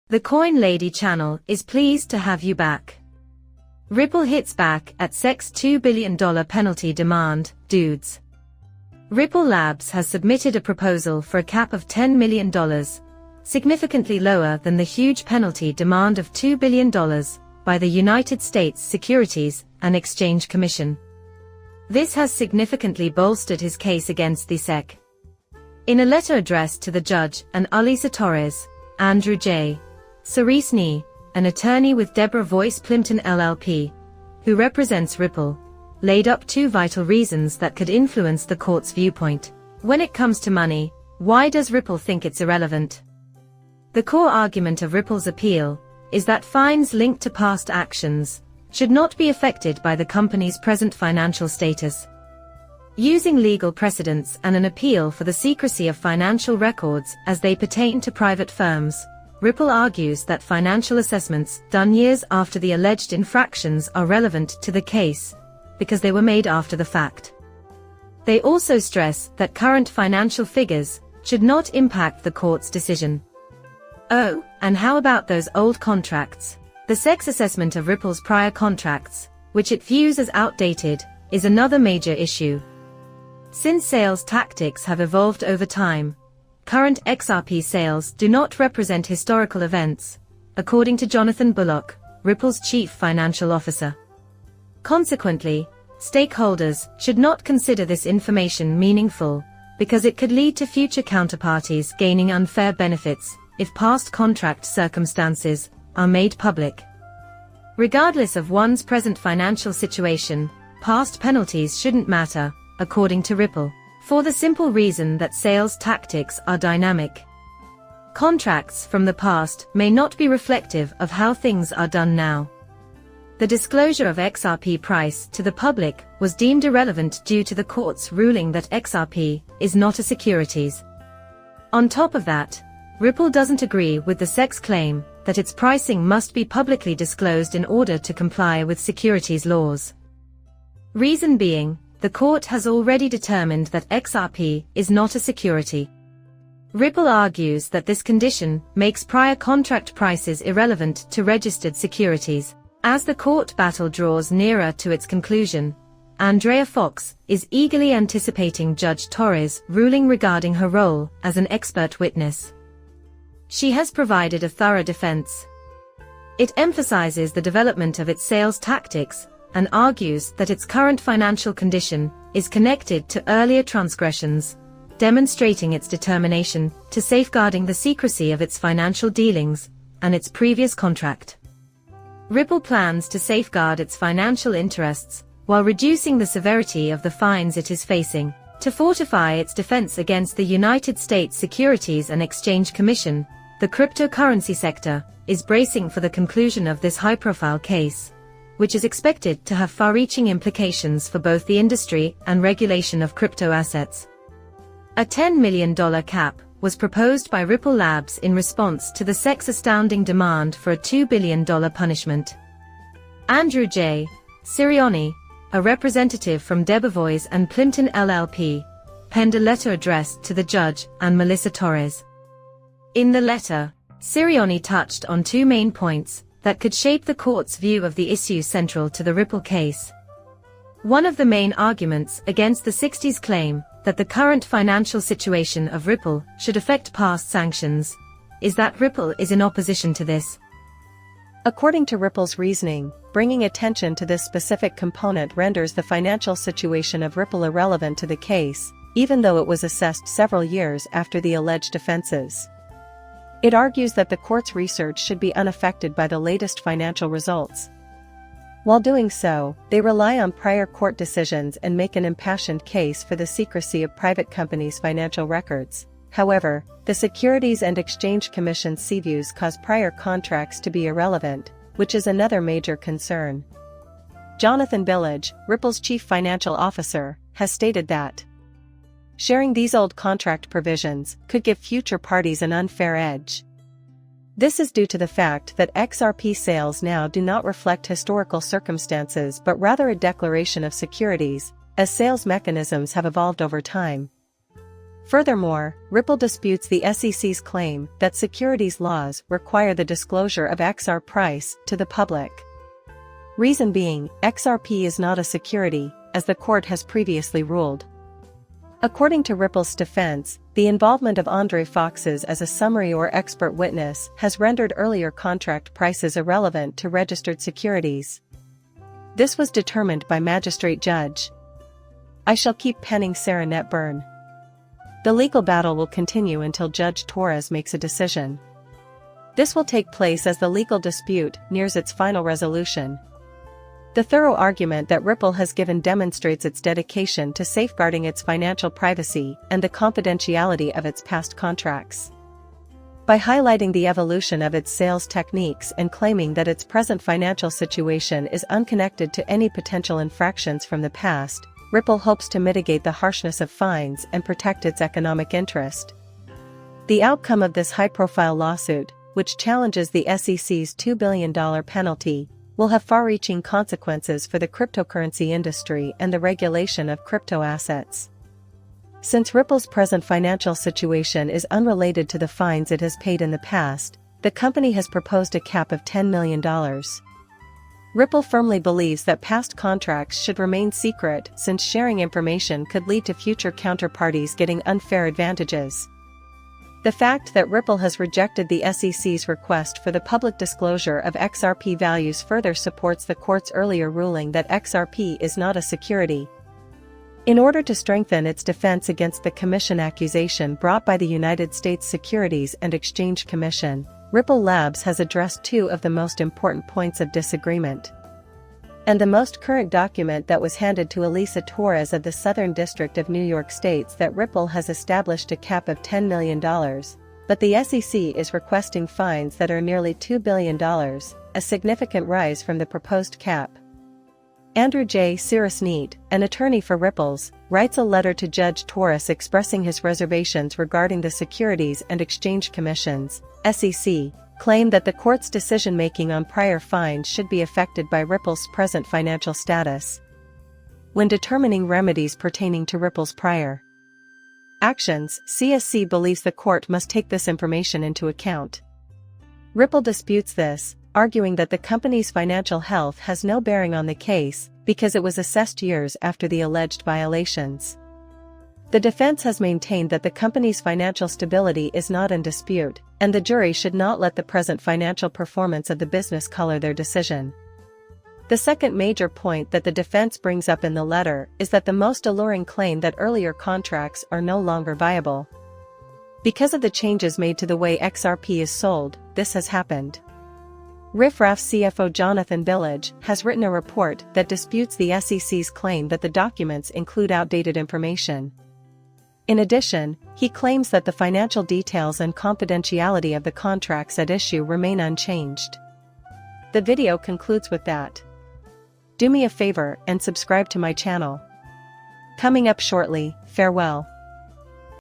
The Coin Lady channel is pleased to have you back. Ripple hits back at SEC's $2 billion penalty demand, dudes. Ripple Labs has submitted a proposal for a cap of $10 million, significantly lower than the huge penalty demand of $2 billion by the United States Securities and Exchange Commission. This has significantly bolstered his case against the SEC. In a letter addressed to the judge and Alyssa Torres, Andrew J. Ceresny, an attorney with Deborah Voice Plimpton LLP, who represents Ripple, laid up two vital reasons that could influence the court's viewpoint. When it comes to money, why does Ripple think it's irrelevant? The core argument of Ripple's appeal is that fines linked to past actions should not be affected by the company's present financial status. Using legal precedents and an appeal for the secrecy of financial records as they pertain to private firms, Ripple argues that financial assessments done years after the alleged infractions are relevant to the case, because they were made after the fact. They also stress that current financial figures should not impact the court's decision. Oh, and how about those old contracts? The SEC's assessment of Ripple's prior contracts, which it views as outdated, is another major issue. Since sales tactics have evolved over time, current XRP sales do not represent historical events, according to Jonathan Bullock, Ripple's chief financial officer. Consequently, stakeholders should not consider this information meaningful, because it could lead to future counterparties gaining unfair benefits if past contract circumstances are made public. Regardless of one's present financial situation, past penalties shouldn't matter, according to Ripple, for the simple reason that sales tactics are dynamic. Contracts from the past may not be reflective of how things are done now. The disclosure of XRP price to the public was deemed irrelevant due to the court's ruling that XRP is not a securities. On top of that, Ripple doesn't agree with the SEC's claim that its pricing must be publicly disclosed in order to comply with securities laws. Reason being, the court has already determined that XRP is not a security. Ripple argues that this condition makes prior contract prices irrelevant to registered securities. As the court battle draws nearer to its conclusion, Andrea Fox is eagerly anticipating Judge Torres' ruling regarding her role as an expert witness. She has provided a thorough defense. It emphasizes the development of its sales tactics and argues that its current financial condition is connected to earlier transgressions, demonstrating its determination to safeguarding the secrecy of its financial dealings and its previous contract. Ripple plans to safeguard its financial interests while reducing the severity of the fines it is facing. To fortify its defense against the United States Securities and Exchange Commission, the cryptocurrency sector is bracing for the conclusion of this high-profile case, which is expected to have far-reaching implications for both the industry and regulation of crypto assets. A $10 million cap was proposed by Ripple Labs in response to the SEC's astounding demand for a $2 billion punishment. Andrew J. Ceresny, a representative from Debevoise and Plimpton LLP, penned a letter addressed to the judge and Melissa Torres. In the letter, Ceresny touched on two main points that could shape the court's view of the issues central to the Ripple case. One of the main arguments against the 60s claim that the current financial situation of Ripple should affect past sanctions is that Ripple is in opposition to this. According to Ripple's reasoning, bringing attention to this specific component renders the financial situation of Ripple irrelevant to the case, even though it was assessed several years after the alleged offenses. It argues that the court's research should be unaffected by the latest financial results. While doing so, they rely on prior court decisions and make an impassioned case for the secrecy of private companies' financial records. However, the Securities and Exchange Commission's C-views cause prior contracts to be irrelevant, which is another major concern. Jonathan Billage, Ripple's chief financial officer, has stated that sharing these old contract provisions could give future parties an unfair edge. This is due to the fact that XRP sales now do not reflect historical circumstances but rather a declaration of securities, as sales mechanisms have evolved over time. Furthermore, Ripple disputes the SEC's claim that securities laws require the disclosure of XR price to the public. Reason being, XRP is not a security, as the court has previously ruled. According to Ripple's defense, the involvement of Andre Foxes as a summary or expert witness has rendered earlier contract prices irrelevant to registered securities. This was determined by Magistrate Judge. I shall keep penning Sarah Netburn. The legal battle will continue until Judge Torres makes a decision. This will take place as the legal dispute nears its final resolution. The thorough argument that Ripple has given demonstrates its dedication to safeguarding its financial privacy and the confidentiality of its past contracts. By highlighting the evolution of its sales techniques and claiming that its present financial situation is unconnected to any potential infractions from the past, Ripple hopes to mitigate the harshness of fines and protect its economic interest. The outcome of this high-profile lawsuit, which challenges the SEC's $2 billion penalty, will have far-reaching consequences for the cryptocurrency industry and the regulation of crypto assets. Since Ripple's present financial situation is unrelated to the fines it has paid in the past, the company has proposed a cap of $10 million. Ripple firmly believes that past contracts should remain secret since sharing information could lead to future counterparties getting unfair advantages. The fact that Ripple has rejected the SEC's request for the public disclosure of XRP values further supports the court's earlier ruling that XRP is not a security. In order to strengthen its defense against the commission accusation brought by the United States Securities and Exchange Commission, Ripple Labs has addressed two of the most important points of disagreement. And the most current document that was handed to Elisa Torres of the Southern District of New York states that Ripple has established a cap of $10 million, but the SEC is requesting fines that are nearly $2 billion, a significant rise from the proposed cap. Andrew J. Sirusneet, an attorney for Ripple's, writes a letter to Judge Torres expressing his reservations regarding the Securities and Exchange Commission's, SEC, claim that the court's decision-making on prior fines should be affected by Ripple's present financial status. When determining remedies pertaining to Ripple's prior actions, CSC believes the court must take this information into account. Ripple disputes this, arguing that the company's financial health has no bearing on the case because it was assessed years after the alleged violations. The defense has maintained that the company's financial stability is not in dispute, and the jury should not let the present financial performance of the business color their decision. The second major point that the defense brings up in the letter is that the most alluring claim that earlier contracts are no longer viable. Because of the changes made to the way XRP is sold, this has happened. Riff Raff CFO Jonathan Billage has written a report that disputes the SEC's claim that the documents include outdated information. In addition, he claims that the financial details and confidentiality of the contracts at issue remain unchanged. The video concludes with that. Do me a favor and subscribe to my channel. Coming up shortly, farewell.